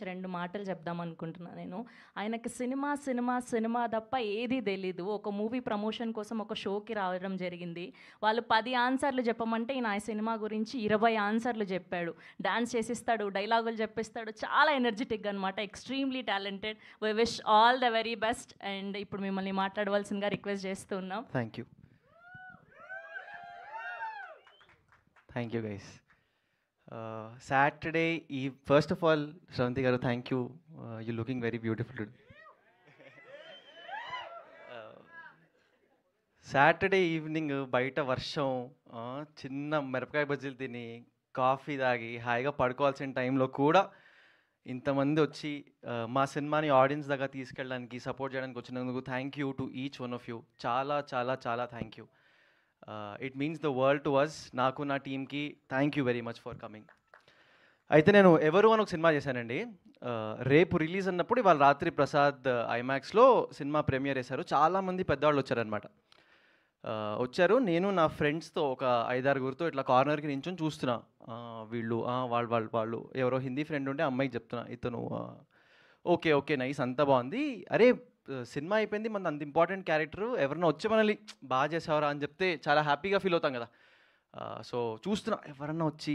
2 మాటలు చెప్దామనుకుంటున్నా నేను. ఆయనకి సినిమా, సినిమా, సినిమా తప్ప ఏది తెలీదు. ఒక మూవీ ప్రమోషన్ కోసం ఒక షోకి రావడం జరిగింది. వాళ్ళు 10 ఆన్సర్లు చెప్పమంటే ఈయన ఆ సినిమా గురించి 20 ఆన్సర్లు చెప్పాడు. డాన్స్ చేసిస్తాడు, డైలాగులు చెప్పిస్తాడు. చాలా ఎనర్జిటిక్‌గా అనమాట. Extremely talented. We wish all the very best. And ఇప్పుడు మిమ్మల్ని మాట్లాడవలసిందిగా రిక్వెస్ట్ చేస్తూ ఉన్నాం. Thank you. Thank you guys. Saturday first of all Sravanthi garu thank you. You looking very beautiful today. Saturday evening బయట వర్షం, చిన్న మిరపకాయ బజ్జీలు తిని కాఫీ తాగి హాయిగా పడుకోవాల్సిన టైంలో కూడా ఇంతమంది వచ్చి మా సినిమాని ఆడియన్స్ దగ్గర తీసుకెళ్ళడానికి సపోర్ట్ చేయడానికి వచ్చినందుకు thank you to each one of you. చాలా చాలా చాలా thank you. It means the world to us. నాకు నా టీమ్కి thank you very much for coming. అయితే నేను ఎవరు అని ఒక సినిమా చేశానండి. రేపు రిలీజ్ అన్నప్పుడు ఇవాళ రాత్రి ప్రసాద్ ఐమాక్స్లో సినిమా ప్రీమియర్ చేశారు. చాలామంది పెద్దవాళ్ళు వచ్చారనమాట. వచ్చారు. నేను నా ఫ్రెండ్స్తో ఒక 5-6 ఇట్లా కార్నర్కి నించొని చూస్తున్నా. వీళ్ళు వాళ్ళు ఎవరో హిందీ ఫ్రెండ్ ఉంటే అమ్మాయికి చెప్తున్నా, ఇతను ఓకే ఓకే నైస్ అంతా బాగుంది, అరే సినిమా అయిపోయింది, మన అంత ఇంపార్టెంట్ క్యారెక్టర్ ఎవరన్నా వచ్చి మనల్ని బాగా చేసేవారా అని చెప్తే చాలా హ్యాపీగా ఫీల్ అవుతాం కదా. సో చూస్తున్నా ఎవరన్నా వచ్చి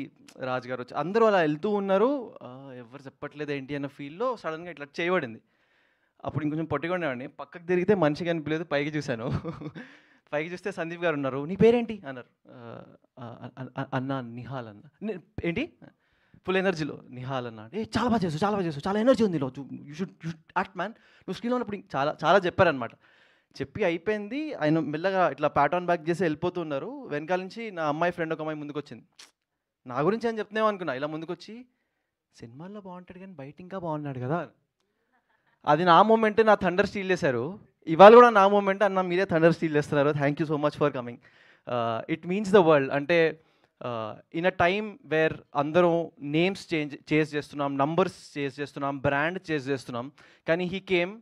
రాజు గారు వచ్చి అందరూ అలా వెళ్తూ ఉన్నారు. ఎవరు చెప్పట్లేదు ఏంటి అన్న ఫీల్లో సడన్గా ఇట్లా చేయబడింది. అప్పుడు ఇంకొంచెం పొట్టిగా ఉండేవాడిని. పక్కకు తిరిగితే మనిషి కనిపించలేదు. పైకి చూశాను. పైకి చూస్తే సందీప్ గారు ఉన్నారు. నీ పేరేంటి అన్నారు. అన్న నిహాల్ అన్న. ఏంటి ఫుల్ ఎనర్జీలో నిహాల్ అన్న. చాలా బాగా చేసు, చాలా బాగా చేసు, చాలా ఎనర్జీ ఉంది, యూ షుడ్ యాక్ట్ మ్యాన్, నువ్వు స్క్రీన్లో ఉన్నప్పుడు చాలా చాలా చెప్పారనమాట. చెప్పి అయిపోయింది. ఆయన మెల్లగా ఇట్లా ప్యాట్ ఆన్ బ్యాక్ చేసి వెళ్ళిపోతున్నారు. వెనకాల నుంచి నా అమ్మాయి ఫ్రెండ్ ఒక అమ్మాయి ముందుకు వచ్చింది. నా గురించి అని చెప్తున్నావు అనుకున్నా. ఇలా ముందుకు వచ్చి సినిమాల్లో బాగుంటాడు కానీ బయట ఇంకా బాగున్నాడు కదా. అది నా మూమెంట్. నా థండర్ స్టీల్ చేశారు. ఇవాళ కూడా నా మూమెంట్. అన్న మీరే థండర్ స్టీల్ చేస్తున్నారు. Thank you so much for coming. It means the world. అంటే ఇన్ అ టైమ్ వేర్ అందరం నేమ్స్ చేంజ్ చేస్తున్నాం, నంబర్స్ చేంజ్ చేస్తున్నాం, బ్రాండ్ చేంజ్ చేస్తున్నాం. కానీ హీ కేమ్.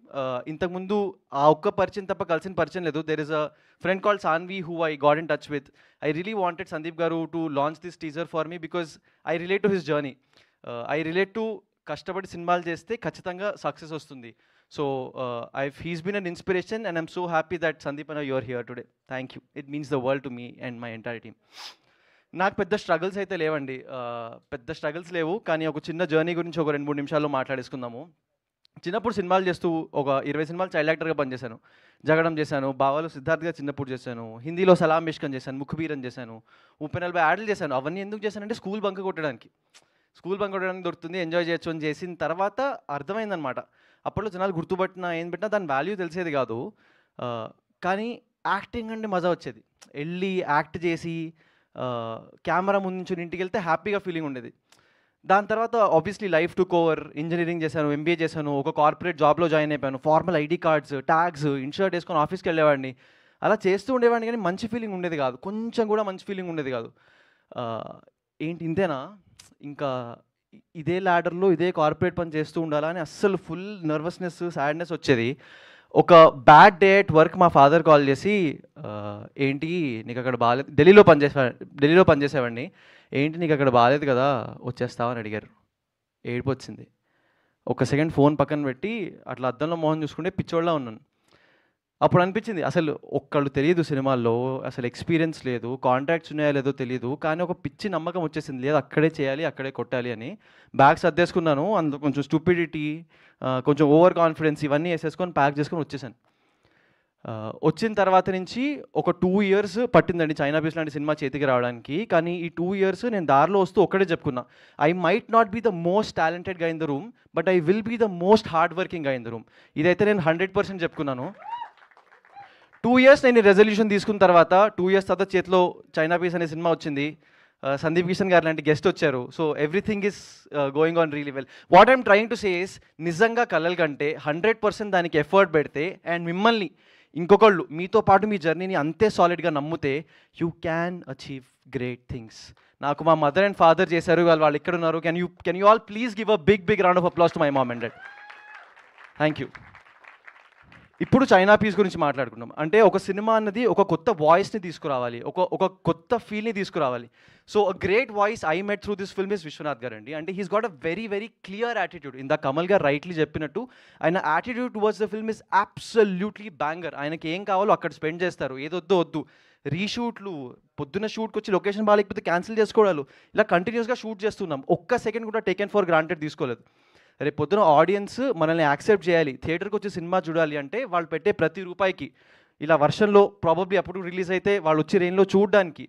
ఇంతకుముందు ఆ ఒక్క పరిచయం తప్ప కలిసిన పరిచయం లేదు. There is a friend called Saanvi who I got in touch with. I really wanted Sandeep garu to launch this teaser for me because I relate to his journey. I relate to కష్టపడి సినిమాలు చేస్తే ఖచ్చితంగా సక్సెస్ వస్తుంది. So he's been an inspiration and I'm so happy that Sandeep anna you're here today. Thank you. It means the world to me and my entire team. నాకు పెద్ద struggles అయితే లేవండి. పెద్ద స్ట్రగుల్స్ లేవు. కానీ ఒక చిన్న జర్నీ గురించి ఒక 2-3 నిమిషాల్లో మాట్లాడేసుకుందాము. చిన్నప్పుడు సినిమాలు చేస్తూ ఒక 20 సినిమాలు చైల్డ్ యాక్టర్గా పనిచేశాను. జగడం చేశాను, బావాలు సిద్ధార్థ్గా చిన్నప్పుడు చేశాను, హిందీలో సలాం మిష్కన్ చేశాను, ముఖబీరన్ చేశాను, 30-40 యాడ్లు చేశాను. అవన్నీ ఎందుకు చేశానంటే స్కూల్ బంక్ కొట్టడానికి దొరుకుతుంది, ఎంజాయ్ చేయొచ్చు అని చేసిన తర్వాత అర్థమైందనమాట. అప్పట్లో జనాలు గుర్తుపట్టినా ఏం పెట్టినా దాని వాల్యూ తెలిసేది కాదు. కానీ యాక్టింగ్ అంటే మజా వచ్చేది. వెళ్ళి యాక్ట్ చేసి కెమెరా ముందు నుంచి ఇంటికి వెళ్తే హ్యాపీగా ఫీలింగ్ ఉండేది. దాని తర్వాత obviously life took over. Engineering చేశాను, ఎంబీఏ చేశాను, ఒక కార్పొరేట్ జాబ్లో జాయిన్ అయిపోయాను. Formal ID cards, tags, in shirt వేసుకొని ఆఫీస్కి వెళ్ళేవాడిని. అలా చేస్తూ ఉండేవాడిని కానీ మంచి ఫీలింగ్ ఉండేది కాదు. కొంచెం కూడా మంచి ఫీలింగ్ ఉండేది కాదు. ఏంటి ఇంతేనా, ఇంకా ఇదే ల్యాడర్లో ఇదే కార్పొరేట్ పని చేస్తూ ఉండాలా అని అస్సలు ఫుల్ నర్వస్నెస్, సాడ్నెస్ వచ్చేది. ఒక బ్యాడ్ డే అట్ వర్క్ మా ఫాదర్ కాల్ చేసి, ఏంటి నీకు అక్కడ బాగాలేదు, ఢిల్లీలో పనిచేసేవాడిని, ఏంటి నీకు అక్కడ బాగాలేదు కదా వచ్చేస్తావా అని అడిగారు. ఏడుపు వచ్చింది. ఒక సెకండ్ ఫోన్ పక్కన పెట్టి అట్లా అద్దంలో మోహన్ చూసుకుంటే పిచ్చోళ్ళ ఉన్నాను. అప్పుడు అనిపించింది అసలు ఒక్కళ్ళు తెలియదు సినిమాల్లో, అసలు ఎక్స్పీరియన్స్ లేదు, కాంట్రాక్ట్స్ ఉన్నాయో లేదో తెలియదు, కానీ ఒక పిచ్చి నమ్మకం వచ్చేసింది, లేదు అక్కడే చేయాలి, అక్కడే కొట్టాలి అని. బ్యాగ్ సర్దేసుకున్నాను. అందులో కొంచెం స్టూపిడిటీ, కొంచెం ఓవర్ కాన్ఫిడెన్స్ ఇవన్నీ వేసేసుకొని ప్యాక్ చేసుకొని వచ్చేసాను. వచ్చిన తర్వాత నుంచి ఒక 2 years పట్టిందండి చైనా బీచ్ లాంటి సినిమా చేతికి రావడానికి. కానీ ఈ 2 years నేను దారిలో వస్తూ ఒక్కడే చెప్పుకున్నా, I might not be the most talented గా in the room, but I will be the most hard working గా ఇన్ ద రూమ్. ఇదైతే నేను 100% చెప్పుకున్నాను. 2 years నేను రెజల్యూషన్ తీసుకున్న తర్వాత 2 years తర్వాత చేతిలో చైనా పీస్ అనే సినిమా వచ్చింది. సందీప్ కిషన్ గారు లాంటి గెస్ట్ వచ్చారు. So everything is going on really well. What I'm trying to say is, నిజంగా కలలు కంటే 100% దానికి ఎఫర్ట్ పెడితే అండ్ మిమ్మల్ని ఇంకొకళ్ళు మీతో పాటు మీ జర్నీని అంతే సాలిడ్గా నమ్మితే you can achieve great things. నాకు మా మదర్ అండ్ ఫాదర్ చేశారు, వాళ్ళు ఇక్కడ ఉన్నారు. Can you all please give a big round of applause to my mom and dad. Thank you. ఇప్పుడు చైనా పీస్ గురించి మాట్లాడుకున్నాం. అంటే ఒక సినిమా అన్నది ఒక కొత్త వాయిస్‌ని తీసుకురావాలి. ఒక కొత్త ఫీల్‌ని తీసుకురావాలి. So a great voice I met through this film is Viswanath గారండి. అంటే he's got a very very clear attitude. ఇందాక కమల్ గారు రైట్‌లీ చెప్పినట్టు ఆయన attitude towards the film is absolutely banger. ఆయనకి ఏం కావాలో అక్కడ స్పెండ్ చేస్తారు. ఏదొద్దో వద్దు. రీషూట్లు, పొద్దున్న షూట్‌కొచ్చి లొకేషన్ బాలేకపోతే క్యాన్సిల్ చేసుకోవడాలు, ఇలా కంటిన్యూస్‌గా షూట్ చేస్తున్నాం. ఒక్క సెకండ్ కూడా టేకెన్ ఫర్ గ్రాంటెడ్ తీసుకోలేదు. రేపు పొద్దున ఆడియన్స్ మనల్ని యాక్సెప్ట్ చేయాలి, థియేటర్కి వచ్చి సినిమా చూడాలి అంటే వాళ్ళు పెట్టే ప్రతి రూపాయికి, ఇలా వర్షంలో ప్రాబబ్లీ అప్పుడు రిలీజ్ అయితే వాళ్ళు వచ్చి రెయిన్లో చూడడానికి,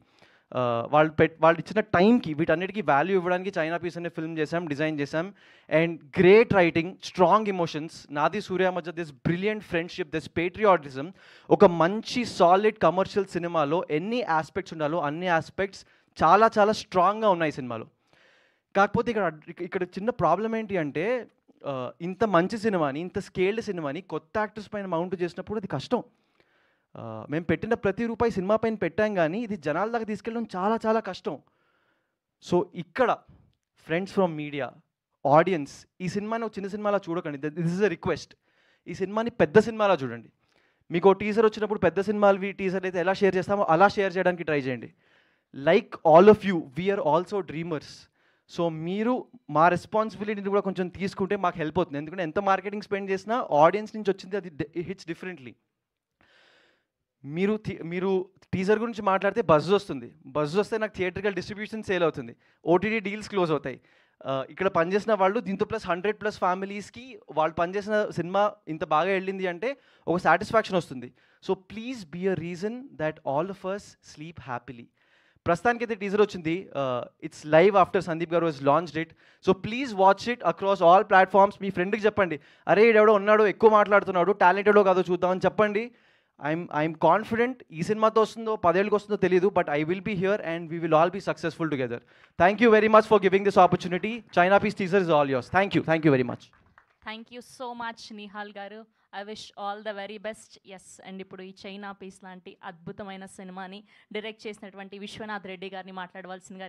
వాళ్ళు ఇచ్చిన టైంకి, వీటన్నిటికీ వాల్యూ ఇవ్వడానికి చైనా పీస్ అనే ఫిల్మ్ చేసాం, డిజైన్ చేసాం. And great writing, strong emotions, నాది సూర్య మధ్య this brilliant friendship, this patriotism. ఒక మంచి సాలిడ్ కమర్షియల్ సినిమాలో ఎన్ని ఆస్పెక్ట్స్ ఉండాలో అన్ని ఆస్పెక్ట్స్ చాలా చాలా స్ట్రాంగ్గా ఉన్నాయి సినిమాలో. కాకపోతే ఇక్కడ చిన్న ప్రాబ్లం ఏంటి అంటే, ఇంత మంచి సినిమాని, ఇంత స్కేల్డ్ సినిమాని కొత్త యాక్టర్స్ పైన మౌంట్ చేసినప్పుడు అది కష్టం. మేము పెట్టిన ప్రతి రూపాయి సినిమా పైన పెట్టాం కానీ ఇది జనాల దాకా తీసుకెళ్ళడం చాలా చాలా కష్టం. సో ఇక్కడ ఫ్రెండ్స్ ఫ్రమ్ మీడియా, ఆడియన్స్, ఈ సినిమాని ఒక చిన్న సినిమాలా చూడకండి. This is a request. ఈ సినిమాని పెద్ద సినిమాలా చూడండి. మీకు టీజర్ వచ్చినప్పుడు పెద్ద సినిమాలు టీజర్ అయితే ఎలా షేర్ చేస్తామో అలా షేర్ చేయడానికి ట్రై చేయండి. Like all of you, we're also dreamers. So మీరు మా రెస్పాన్సిబిలిటీని కూడా కొంచెం తీసుకుంటే మాకు హెల్ప్ అవుతుంది. ఎందుకంటే ఎంత మార్కెటింగ్ స్పెండ్ చేసినా ఆడియన్స్ నుంచి వచ్చింది అది హిట్స్ డిఫరెంట్లీ. మీరు టీజర్ గురించి మాట్లాడితే బజ్ వస్తుంది. బజ్ వస్తే నాకు థియేట్రికల్ డిస్ట్రిబ్యూషన్ సేల్ అవుతుంది, ఓటీటీ డీల్స్ క్లోజ్ అవుతాయి. ఇక్కడ పనిచేసిన వాళ్ళు దీంతో ప్లస్ 100+ ఫ్యామిలీస్కి వాళ్ళు పనిచేసిన సినిమా ఇంత బాగా వెళ్ళింది అంటే ఒక సాటిస్ఫాక్షన్ వస్తుంది. So please be a reason that all of us sleep happily. ప్రస్తుతానికి అయితే టీజర్ వచ్చింది. It's live after Sandeep garu has launched it. So please watch it across all platforms. మీ ఫ్రెండ్కి చెప్పండి, అరే ఈడెవడో ఉన్నాడు, ఎక్కువ మాట్లాడుతున్నాడు, టాలెంటెడో కాదో చూద్దామని చెప్పండి. I'm confident. ఈ సినిమాతో వస్తుందో 10 ఏళ్ళకి వస్తుందో తెలియదు, but I will be here and we will all be successful together. Thank you very much for giving this opportunity. China piece teaser is all yours. Thank you very much. Thank you so much Nihal garu. I wish all the very best. Yes, and ఇప్పుడు ఈ China piece లాంటి అద్భుతమైన సినిమాని direct చేసినటువంటి విశ్వనాథ్ రెడ్డి గారిని మాట్లాడవలసిందిగా